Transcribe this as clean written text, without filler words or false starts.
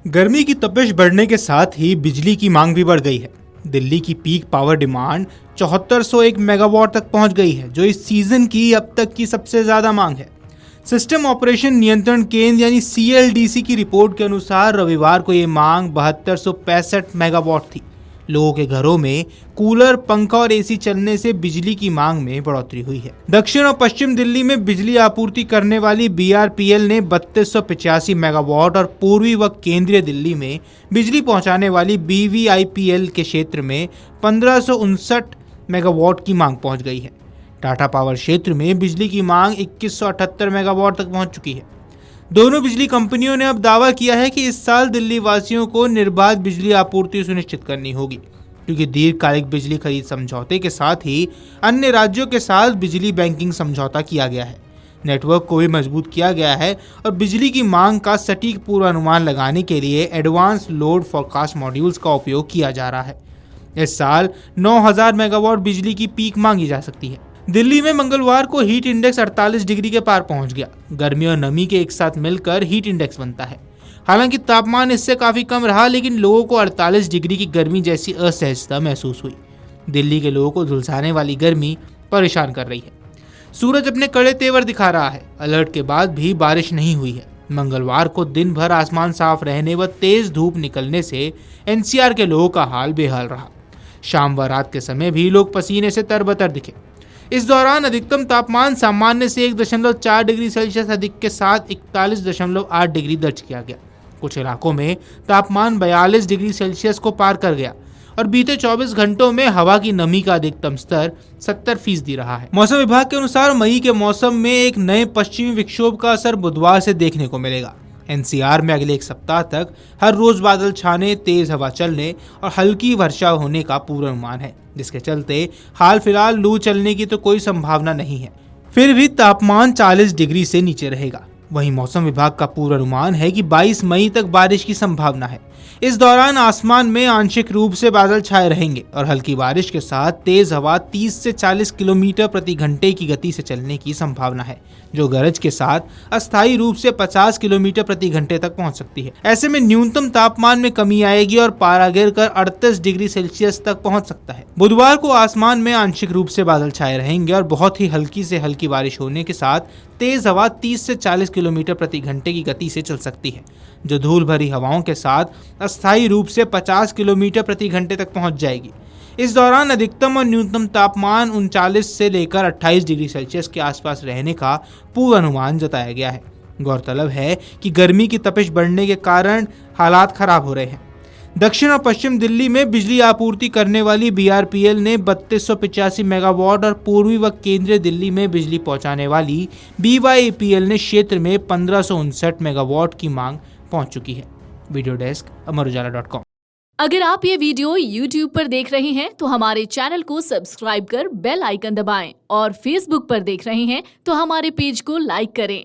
गर्मी की तपिश बढ़ने के साथ ही बिजली की मांग भी बढ़ गई है। दिल्ली की पीक पावर डिमांड 7401 मेगावाट तक पहुंच गई है, जो इस सीजन की अब तक की सबसे ज्यादा मांग है। सिस्टम ऑपरेशन नियंत्रण केंद्र यानी CLDC की रिपोर्ट के अनुसार रविवार को ये मांग 7265 मेगावाट थी। लोगों के घरों में कूलर, पंखा और AC चलने से बिजली की मांग में बढ़ोतरी हुई है। दक्षिण और पश्चिम दिल्ली में बिजली आपूर्ति करने वाली BRPL ने 3285 मेगावाट और पूर्वी व केंद्रीय दिल्ली में बिजली पहुंचाने वाली BVIPL के क्षेत्र में 1559 मेगावाट की मांग पहुंच गई है। टाटा पावर क्षेत्र में बिजली की मांग 2178 मेगावाट तक पहुंच चुकी है। दोनों बिजली कंपनियों ने अब दावा किया है कि इस साल दिल्ली वासियों को निर्बाध बिजली आपूर्ति सुनिश्चित करनी होगी, क्योंकि दीर्घकालिक बिजली खरीद समझौते के साथ ही अन्य राज्यों के साथ बिजली बैंकिंग समझौता किया गया है। नेटवर्क को भी मजबूत किया गया है और बिजली की मांग का सटीक पूर्वानुमान लगाने के लिए एडवांस लोड फॉरकास्ट मॉड्यूल्स का उपयोग किया जा रहा है। इस साल 9000 मेगावाट बिजली की पीक मांगी जा सकती है। दिल्ली में मंगलवार को हीट इंडेक्स 48 डिग्री के पार पहुंच गया। गर्मी और नमी के एक साथ मिलकर हीट इंडेक्स बनता है। हालांकि तापमान इससे काफी कम रहा, लेकिन लोगों को 48 डिग्री की गर्मी जैसी असहजता महसूस हुई। दिल्ली के लोगों को झुलसाने वाली गर्मी परेशान कर रही है। सूरज अपने कड़े तेवर दिखा रहा है। अलर्ट के बाद भी बारिश नहीं हुई है। मंगलवार को दिन भर आसमान साफ रहने व तेज धूप निकलने से NCR के लोगों का हाल बेहाल रहा। शाम व रात के समय भी लोग पसीने से तरबतर दिखे। इस दौरान अधिकतम तापमान सामान्य से 1.4 डिग्री सेल्सियस अधिक के साथ 41.8 डिग्री दर्ज किया गया। कुछ इलाकों में तापमान 42 डिग्री सेल्सियस को पार कर गया और बीते 24 घंटों में हवा की नमी का अधिकतम स्तर 70% रहा है। मौसम विभाग के अनुसार मई के मौसम में एक नए पश्चिमी विक्षोभ का असर बुधवार से देखने को मिलेगा। NCR में अगले एक सप्ताह तक हर रोज बादल छाने, तेज हवा चलने और हल्की वर्षा होने का पूर्वानुमान है, जिसके चलते हाल फिलहाल लू चलने की तो कोई संभावना नहीं है। फिर भी तापमान 40 डिग्री से नीचे रहेगा। वहीं मौसम विभाग का पूर्वानुमान है कि 22 मई तक बारिश की संभावना है। इस दौरान आसमान में आंशिक रूप से बादल छाए रहेंगे और हल्की बारिश के साथ तेज हवा 30 से 40 किलोमीटर प्रति घंटे की गति से चलने की संभावना है, जो गरज के साथ अस्थायी रूप से 50 किलोमीटर प्रति घंटे तक पहुंच सकती है। ऐसे में न्यूनतम तापमान में कमी आएगी और पारा गिरकर 38 डिग्री सेल्सियस तक पहुंच सकता है। बुधवार को आसमान में आंशिक रूप से बादल छाए रहेंगे और बहुत ही हल्की से हल्की बारिश होने के साथ तेज हवा 30 से 40 किलोमीटर प्रति घंटे की गति से चल सकती है, जो धूल भरी हवाओं के साथ अस्थायी रूप से 50 किलोमीटर प्रति घंटे तक पहुंच जाएगी। इस दौरान अधिकतम और न्यूनतम तापमान 39 से लेकर 28 डिग्री सेल्सियस के आसपास रहने का पूर्वानुमान जताया गया है। गौरतलब है कि गर्मी की तपिश बढ़ने के कारण हालात खराब हो रहे हैं। दक्षिण और पश्चिम दिल्ली में बिजली आपूर्ति करने वाली BRPL ने 3285 मेगावाट और पूर्वी व केंद्रीय दिल्ली में बिजली पहुंचाने वाली BYPL ने क्षेत्र में 1559 मेगावाट की मांग पहुंच चुकी है। वीडियो डेस्क अमरउजाला.com। अगर आप ये वीडियो YouTube पर देख रहे हैं तो हमारे चैनल को सब्सक्राइब कर बेल आइकन दबाएं और Facebook पर देख रहे हैं तो हमारे पेज को लाइक करें।